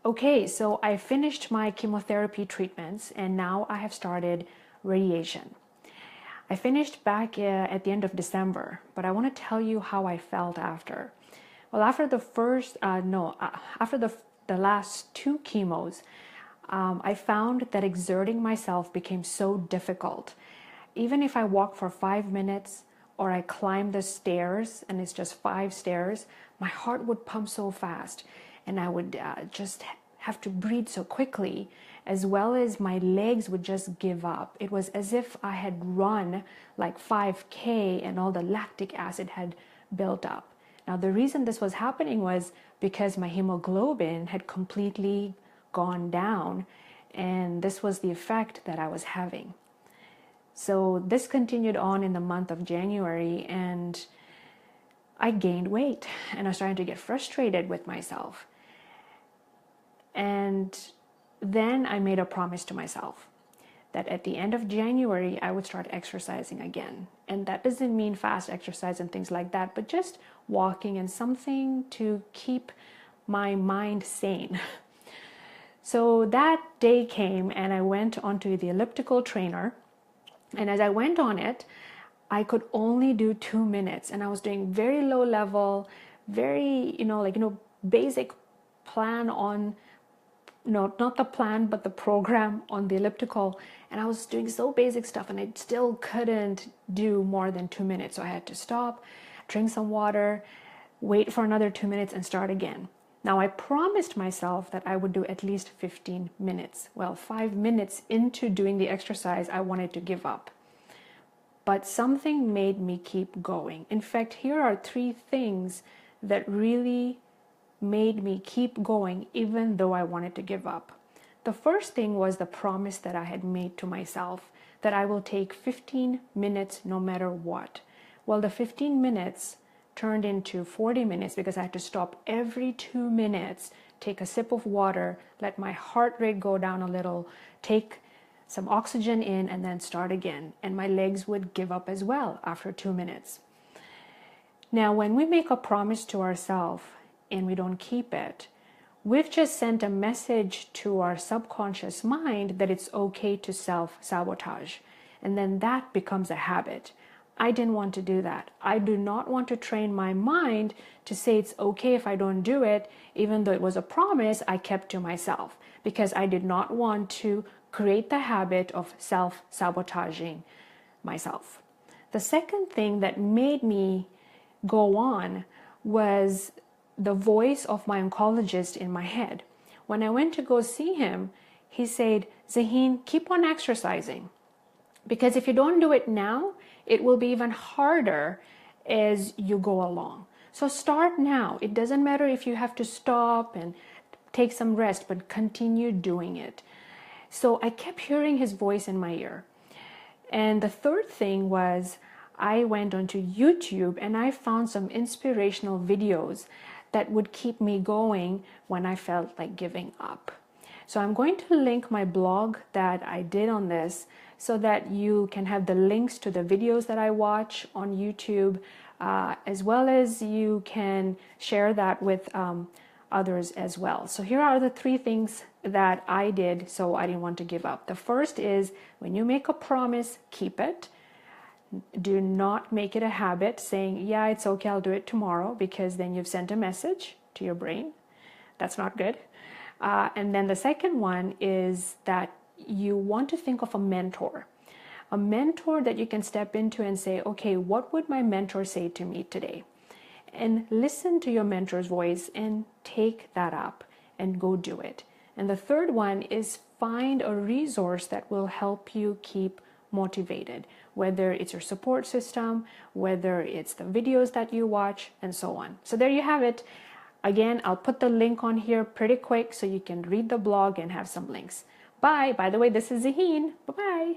Okay, so I finished my chemotherapy treatments and now I have started radiation. I finished back at the end of December, but I want to tell you how I felt after. Well, after the after the last two chemos, I found that exerting myself became so difficult. Even if I walk for 5 minutes or I climb the stairs and it's just 5 stairs, my heart would pump so fast and I would just have to breathe so quickly, as well as my legs would just give up. It was as if I had run like 5K and all the lactic acid had built up. Now, the reason this was happening was because my hemoglobin had completely gone down, and this was the effect that I was having. So this continued on in the month of January, and I gained weight and I was starting to get frustrated with myself. And then I made a promise to myself that at the end of January, I would start exercising again. And that doesn't mean fast exercise and things like that, but just walking and something to keep my mind sane. So that day came and I went onto the elliptical trainer. And as I went on it, I could only do 2 minutes. And I was doing very low level, very, basic plan on, no, not the plan, but the program on the elliptical. And I was doing so basic stuff and I still couldn't do more than 2 minutes. So I had to stop, drink some water, wait for another 2 minutes and start again. Now I promised myself that I would do at least 15 minutes. Well, 5 minutes into doing the exercise, I wanted to give up. But something made me keep going. In fact, here are 3 things that really made me keep going even though I wanted to give up. The first thing was the promise that I had made to myself that I will take 15 minutes no matter what. Well, the 15 minutes turned into 40 minutes because I had to stop every 2 minutes, take a sip of water, let my heart rate go down a little, take some oxygen in, and then start again. And my legs would give up as well after 2 minutes. Now, when we make a promise to ourselves and we don't keep it, we've just sent a message to our subconscious mind that it's okay to self-sabotage. And then that becomes a habit. I didn't want to do that. I do not want to train my mind to say it's okay if I don't do it, even though it was a promise I kept to myself, because I did not want to create the habit of self-sabotaging myself. The second thing that made me go on was the voice of my oncologist in my head. When I went to go see him, he said, "Zaheen, keep on exercising. Because if you don't do it now, it will be even harder as you go along. So start now. It doesn't matter if you have to stop and take some rest, but continue doing it." So I kept hearing his voice in my ear. And the third thing was I went onto YouTube and I found some inspirational videos that would keep me going when I felt like giving up. So I'm going to link my blog that I did on this so that you can have the links to the videos that I watch on YouTube, as well as you can share that with others as well. So here are the 3 things that I did so I didn't want to give up. The first is when you make a promise, keep it. Do not make it a habit saying, yeah, it's okay, I'll do it tomorrow, because then you've sent a message to your brain. That's not good. And then the second one is that you want to think of a mentor that you can step into and say, okay, what would my mentor say to me today? And listen to your mentor's voice and take that up and go do it. And the third one is find a resource that will help you keep motivated, whether it's your support system, whether it's the videos that you watch, and so on. So there you have it. Again, I'll put the link on here pretty quick so you can read the blog and have some links. Bye. By the way, this is Zaheen. Bye-bye.